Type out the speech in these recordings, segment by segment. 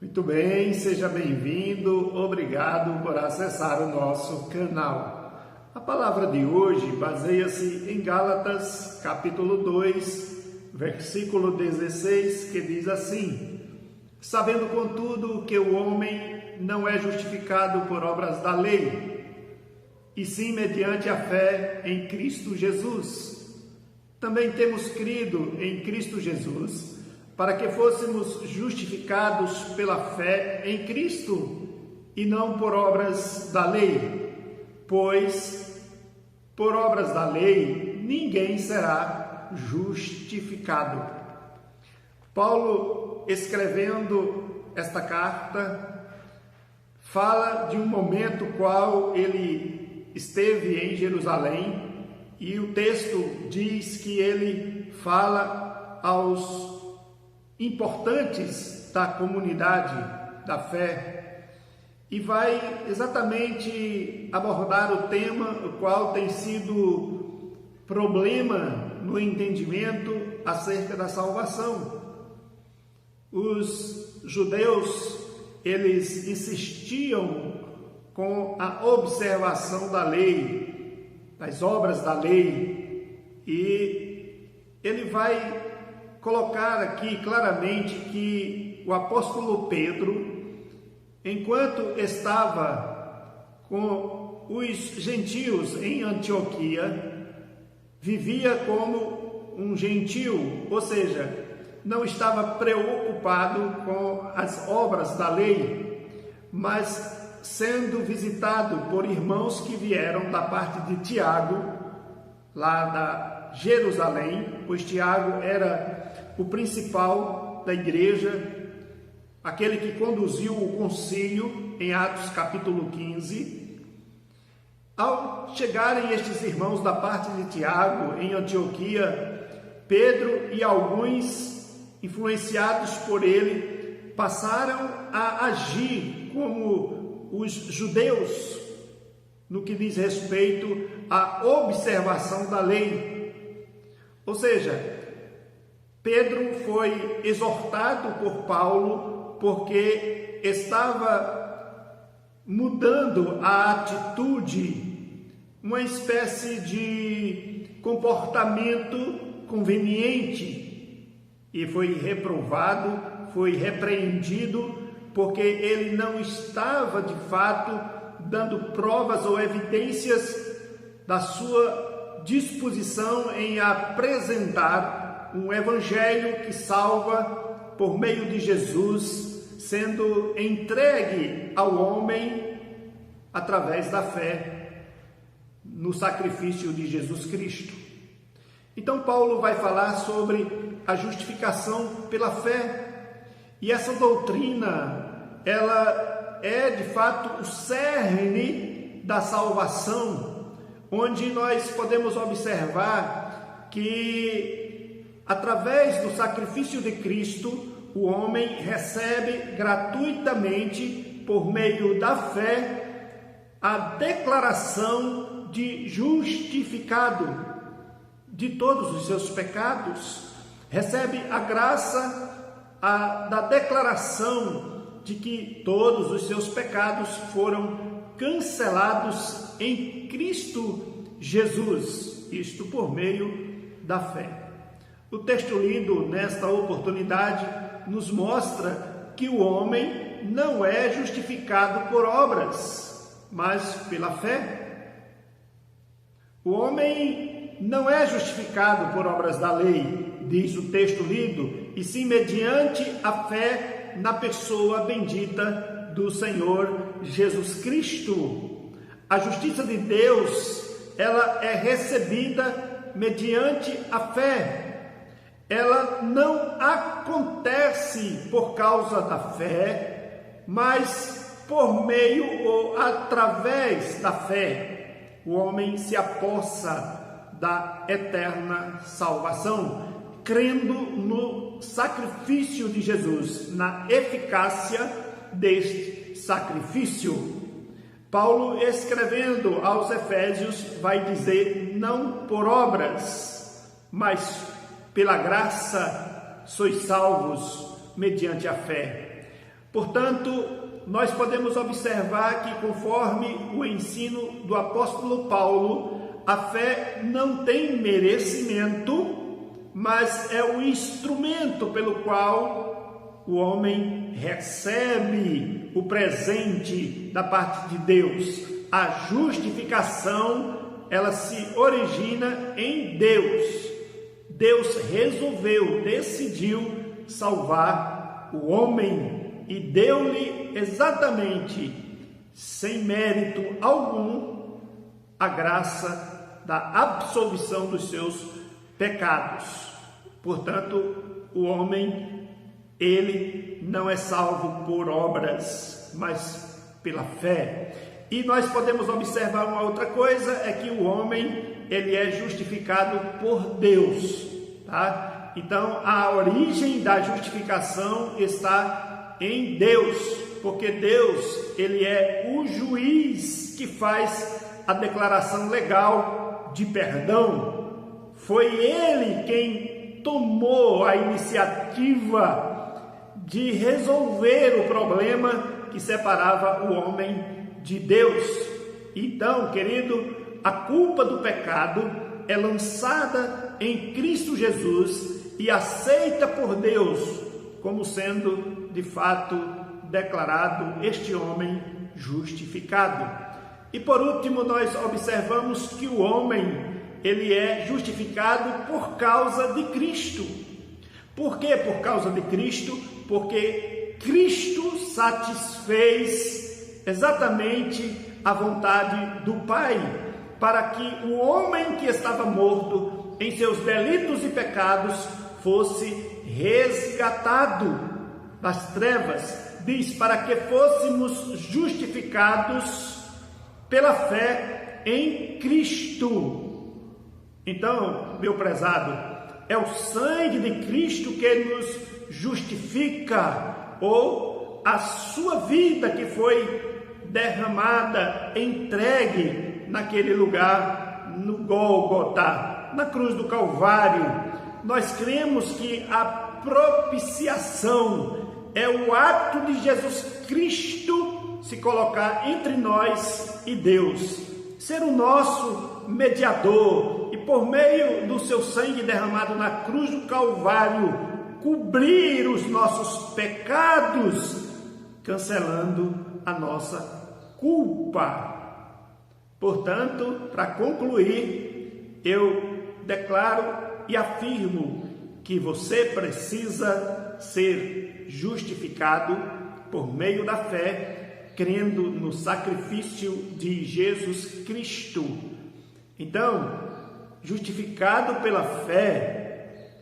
Muito bem, seja bem-vindo, obrigado por acessar o nosso canal. A palavra de hoje baseia-se em Gálatas, capítulo 2, versículo 16, que diz assim: sabendo, contudo, que o homem não é justificado por obras da lei, e sim mediante a fé em Cristo Jesus. Também temos crido em Cristo Jesus, para que fôssemos justificados pela fé em Cristo, e não por obras da lei, pois por obras da lei ninguém será justificado. Paulo, escrevendo esta carta, fala de um momento qual ele esteve em Jerusalém, e o texto diz que ele fala aos importantes da comunidade da fé e vai exatamente abordar o tema o qual tem sido problema no entendimento acerca da salvação. Os judeus, eles insistiam com a observação da lei, das obras da lei, e ele vai colocar aqui claramente que o apóstolo Pedro, enquanto estava com os gentios em Antioquia, vivia como um gentio, ou seja, não estava preocupado com as obras da lei, mas sendo visitado por irmãos que vieram da parte de Tiago, lá da Jerusalém, pois Tiago era o principal da igreja, aquele que conduziu o concílio em Atos capítulo 15. Ao chegarem estes irmãos da parte de Tiago em Antioquia, Pedro e alguns influenciados por ele passaram a agir como os judeus no que diz respeito à observação da lei. Ou seja, Pedro foi exortado por Paulo porque estava mudando a atitude, uma espécie de comportamento conveniente, e foi reprovado, foi repreendido, porque ele não estava de fato dando provas ou evidências da sua disposição em apresentar um evangelho que salva por meio de Jesus, sendo entregue ao homem através da fé no sacrifício de Jesus Cristo. Então Paulo vai falar sobre a justificação pela fé, e essa doutrina, ela é de fato o cerne da salvação, onde nós podemos observar que através do sacrifício de Cristo, o homem recebe gratuitamente, por meio da fé, a declaração de justificado de todos os seus pecados. Recebe a graça da declaração de que todos os seus pecados foram cancelados em Cristo Jesus, isto por meio da fé. O texto lido nesta oportunidade nos mostra que o homem não é justificado por obras, mas pela fé. O homem não é justificado por obras da lei, diz o texto lido, e sim mediante a fé na pessoa bendita do Senhor Jesus Cristo. A justiça de Deus, ela é recebida mediante a fé. Ela não acontece por causa da fé, mas por meio ou através da fé. O homem se apossa da eterna salvação, crendo no sacrifício de Jesus, na eficácia deste sacrifício. Paulo, escrevendo aos Efésios, vai dizer: não por obras, mas pela graça sois salvos mediante a fé. Portanto, nós podemos observar que, conforme o ensino do apóstolo Paulo, a fé não tem merecimento, mas é o instrumento pelo qual o homem recebe o presente da parte de Deus. A justificação, ela se origina em Deus. Deus resolveu, decidiu salvar o homem e deu-lhe exatamente, sem mérito algum, a graça da absolvição dos seus pecados. Portanto, o homem, ele não é salvo por obras, mas pela fé. E nós podemos observar uma outra coisa, é que o homem, ele é justificado por Deus, tá? Então, a origem da justificação está em Deus, porque Deus, ele é o juiz que faz a declaração legal de perdão. Foi ele quem tomou a iniciativa de resolver o problema que separava o homem de Deus. Então, querido, a culpa do pecado é lançada em Cristo Jesus e aceita por Deus como sendo, de fato, declarado este homem justificado. E por último, nós observamos que o homem, ele é justificado por causa de Cristo. Por que por causa de Cristo? Porque Cristo satisfez exatamente a vontade do Pai, para que o homem que estava morto em seus delitos e pecados fosse resgatado das trevas. Diz, para que fôssemos justificados pela fé em Cristo. Então, meu prezado, é o sangue de Cristo que nos justifica, ou a sua vida que foi derramada, entregue naquele lugar, no Gólgota, na cruz do Calvário. Nós cremos que a propiciação é o ato de Jesus Cristo se colocar entre nós e Deus, ser o nosso mediador e, por meio do seu sangue derramado na cruz do Calvário, cobrir os nossos pecados, cancelando a nossa culpa. Portanto, para concluir, eu declaro e afirmo que você precisa ser justificado por meio da fé, crendo no sacrifício de Jesus Cristo. Então, justificado pela fé,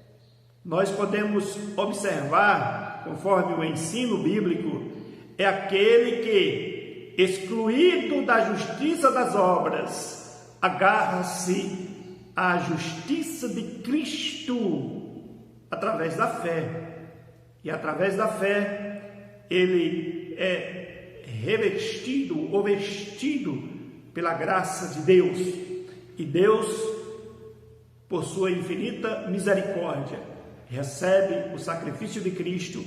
nós podemos observar, conforme o ensino bíblico, é aquele que, excluído da justiça das obras, agarra-se à justiça de Cristo através da fé. E através da fé, ele é revestido ou vestido pela graça de Deus. E Deus, por sua infinita misericórdia, recebe o sacrifício de Cristo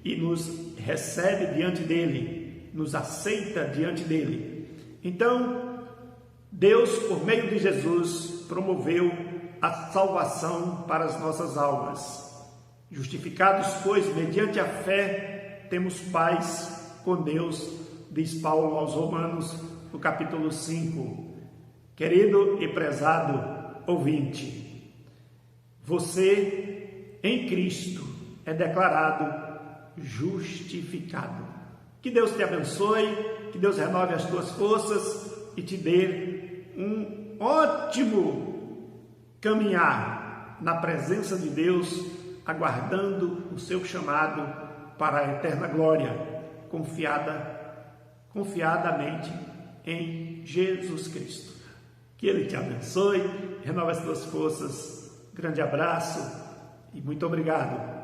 e nos recebe diante dele, nos aceita diante dele. Então, Deus, por meio de Jesus, promoveu a salvação para as nossas almas. Justificados, pois, mediante a fé, temos paz com Deus, diz Paulo aos Romanos, no capítulo 5. Querido e prezado ouvinte, você em Cristo é declarado justificado. Que Deus te abençoe, que Deus renove as tuas forças e te dê um ótimo caminhar na presença de Deus, aguardando o seu chamado para a eterna glória, confiadamente em Jesus Cristo. Que Ele te abençoe, renove as tuas forças. Grande abraço e muito obrigado.